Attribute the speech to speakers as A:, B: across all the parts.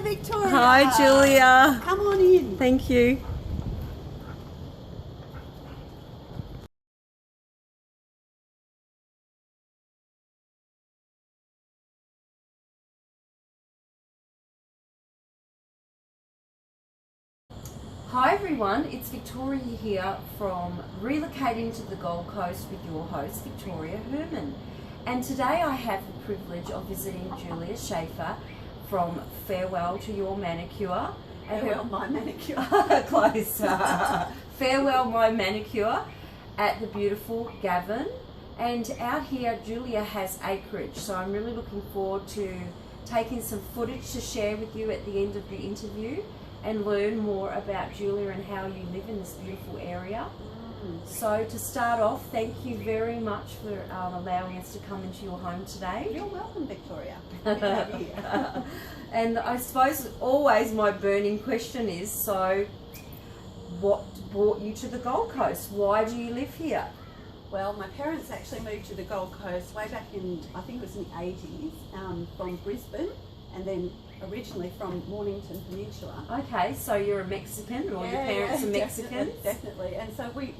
A: Hi, Victoria.
B: Hi, Julia.
A: Come on in.
B: Thank you. Hi everyone, it's Victoria here from Relocating to the Gold Coast with your host, Victoria Herrmann. And today I have the privilege of visiting Julia Schaefer from Farewell to Your Manicure.
A: Farewell My Manicure.
B: Close. Farewell My Manicure at the beautiful Gavin. And out here Julia has acreage, so I'm really looking forward to taking some footage to share with you at the end of the interview and learn more about Julia and how you live in this beautiful area. So to start off, thank you very much for allowing us to come into your home today.
A: You're welcome, Victoria. Good to have you here.
B: And I suppose always my burning question is, so what brought you to the Gold Coast? Why do you live here?
A: Well, my parents actually moved to the Gold Coast way back in, I think it was in the 80s, from Brisbane, and then originally from Mornington Peninsula.
B: Okay, so you're a Mexican, or your parents are Mexicans?
A: Definitely. And so we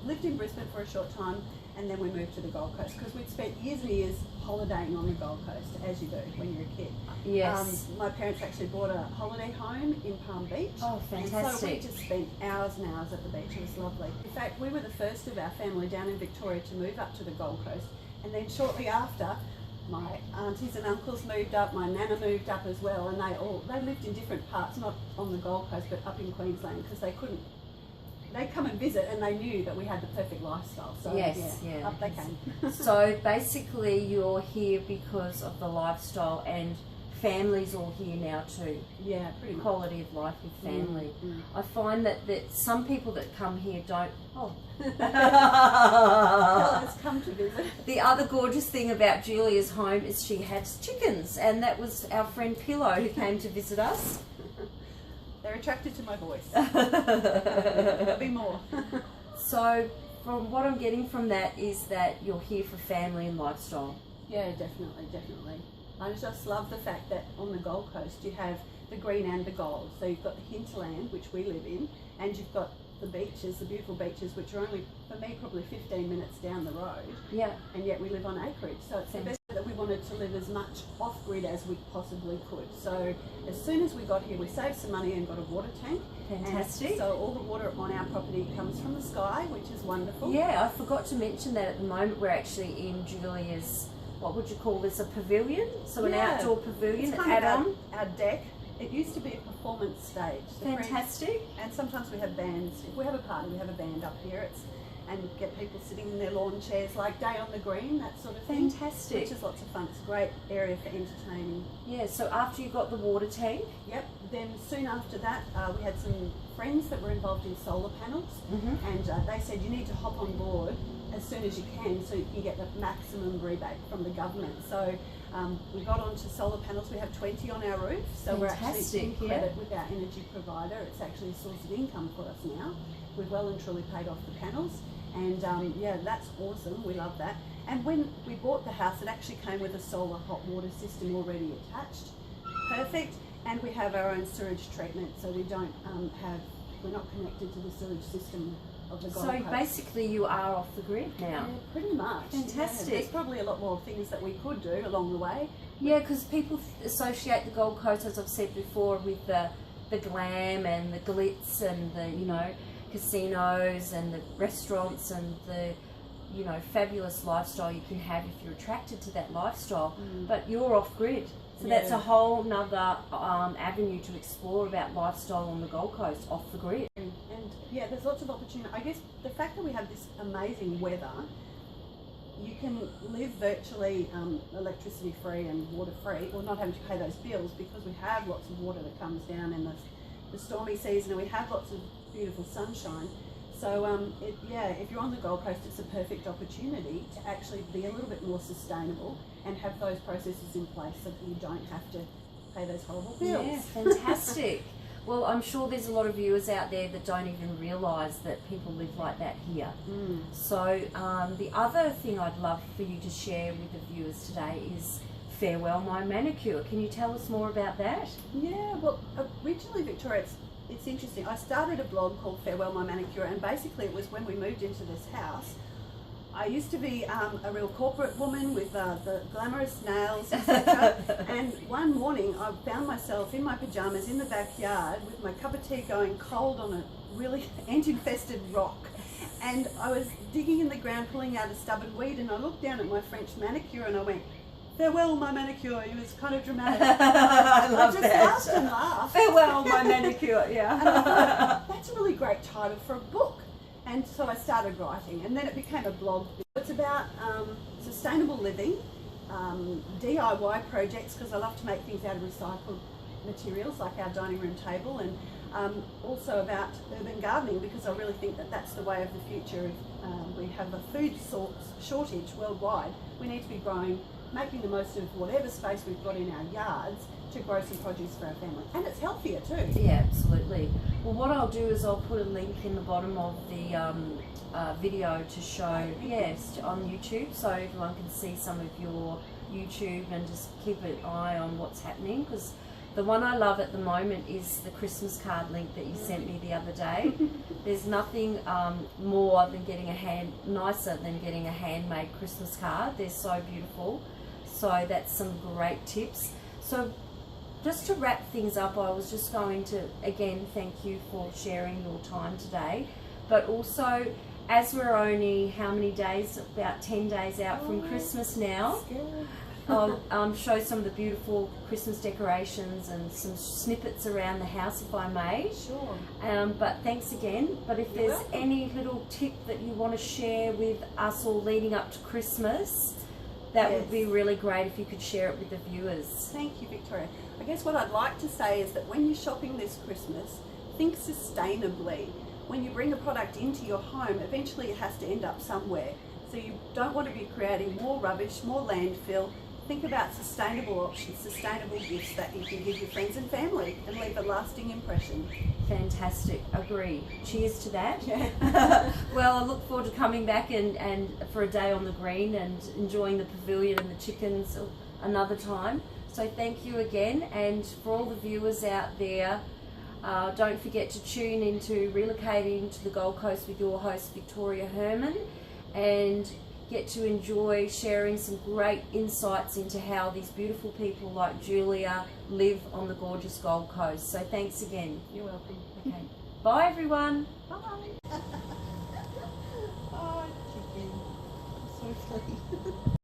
A: lived in Brisbane for a short time, and then we moved to the Gold Coast because we'd spent years and years holidaying on the Gold Coast, as you do when you're a kid.
B: Yes.
A: My parents actually bought a holiday home in Palm Beach.
B: Oh, fantastic.
A: And so we just spent hours and hours at the beach. It was lovely. In fact, we were the first of our family down in Victoria to move up to the Gold Coast, and then shortly after, my aunties and uncles moved up, my nana moved up as well, and they lived in different parts, not on the Gold Coast but up in Queensland, because they'd come and visit and they knew that we had the perfect lifestyle. So
B: Yes, yeah.
A: Up they came.
B: So basically you're here because of the lifestyle, and family's all here now too.
A: Yeah, pretty much.
B: Quality of life with family. I find that some people that come here don't... Oh.
A: Let's come to visit.
B: The other gorgeous thing about Julia's home is she has chickens, and that was our friend Pillow who came to visit us.
A: They're attracted to my voice. There'll be more.
B: So from what I'm getting from that is that you're here for family and lifestyle.
A: Yeah, definitely. I just love the fact that on the Gold Coast you have the green and the gold. So you've got the hinterland, which we live in, and you've got the beaches, the beautiful beaches, which are only, for me, probably 15 minutes down the road.
B: Yeah.
A: And yet we live on acreage. So it's the best that we wanted to live as much off-grid as we possibly could. So as soon as we got here, we saved some money and got a water tank.
B: Fantastic.
A: And so all the water on our property comes from the sky, which is wonderful.
B: Yeah, I forgot to mention that at the moment we're actually in Julia's, what would you call this, a pavilion? So an outdoor pavilion,
A: it's kind
B: add-on.
A: of our deck. It used to be a performance stage.
B: Fantastic.
A: And sometimes we have bands. If we have a party, we have a band up here. And get people sitting in their lawn chairs, like Day on the Green, that sort of thing.
B: Fantastic.
A: Which is lots of fun. It's a great area for entertaining.
B: Yeah, so after you got the water tank?
A: Yep. Then soon after that, we had some friends that were involved in solar panels. And they said you need to hop on board as soon as you can so you can get the maximum rebate from the government. So we got onto solar panels. We have 20 on our roof, so we're actually in credit with our energy provider. It's actually a source of income for us now. We've well and truly paid off the panels, and yeah, that's awesome. We love that. And when we bought the house, it actually came with a solar hot water system already attached. Perfect. And we have our own sewage treatment, so we don't we're not connected to the sewage system of the Gold Coast.
B: So basically you are off the grid now.
A: Yeah, pretty much.
B: Fantastic.
A: Yeah, there's probably a lot more things that we could do along the way.
B: Yeah, because people associate the Gold Coast, as I've said before, with the glam and the glitz and the, you know, casinos and the restaurants and the, you know, fabulous lifestyle you can have if you're attracted to that lifestyle. But you're off grid. So that's a whole nother avenue to explore about lifestyle on the Gold Coast, off the grid.
A: And yeah, there's lots of opportunity. I guess the fact that we have this amazing weather, you can live virtually electricity free and water free, or not having to pay those bills, because we have lots of water that comes down in the stormy season, and we have lots of beautiful sunshine. So if you're on the Gold Coast, it's a perfect opportunity to actually be a little bit more sustainable and have those processes in place so that you don't have to pay those horrible bills.
B: Yeah, fantastic. Well, I'm sure there's a lot of viewers out there that don't even realise that people live like that here. So the other thing I'd love for you to share with the viewers today is Farewell My Manicure. Can you tell us more about that?
A: Yeah, well, originally, Victoria, it's interesting. I started a blog called Farewell My Manicure, and basically it was when we moved into this house. I used to be a real corporate woman with the glamorous nails, etc. And one morning I found myself in my pajamas in the backyard with my cup of tea going cold on a really ant-infested rock. And I was digging in the ground, pulling out a stubborn weed, and I looked down at my French manicure and I went, "Farewell my manicure." It was kind of dramatic.
B: I love
A: I just
B: that.
A: laughed and laughed.
B: Farewell My Manicure, yeah.
A: And I thought, that's a really great title for a book. And so I started writing, and then it became a blog. It's about sustainable living, DIY projects, because I love to make things out of recycled materials like our dining room table, and also about urban gardening, because I really think that that's the way of the future. If we have a food shortage worldwide, we need to be growing, making the most of whatever space we've got in our yards to grow some produce for our family. And it's healthier too.
B: Yeah, absolutely. Well, what I'll do is I'll put a link in the bottom of the video to show, yes, on YouTube, so everyone can see some of your YouTube and just keep an eye on what's happening, because the one I love at the moment is the Christmas card link that you sent me the other day. There's nothing more than nicer than getting a handmade Christmas card. They're so beautiful. So that's some great tips. So just to wrap things up, I was just going to, again, thank you for sharing your time today. But also, as we're only, how many days? About 10 days out from Christmas now. I'll show some of the beautiful Christmas decorations and some snippets around the house, if I may.
A: Sure.
B: But thanks again. But if there's any little tip that you want to share with us all leading up to Christmas, that would be really great if you could share it with the viewers.
A: Thank you, Victoria. I guess what I'd like to say is that when you're shopping this Christmas, think sustainably. When you bring a product into your home, eventually it has to end up somewhere. So you don't want to be creating more rubbish, more landfill. Think about sustainable options, sustainable gifts that you can give your friends and family and leave a lasting impression.
B: Fantastic, agree. Cheers to that.
A: Yeah.
B: Well, I look forward to coming back and for a day on the green and enjoying the pavilion and the chickens another time. So thank you again, and for all the viewers out there, don't forget to tune into Relocating to the Gold Coast with your host Victoria Herrmann, and get to enjoy sharing some great insights into how these beautiful people like Julia live on the gorgeous Gold Coast. So thanks again.
A: You're welcome.
B: Okay. Bye everyone.
A: Bye. Oh, chicken. So funny.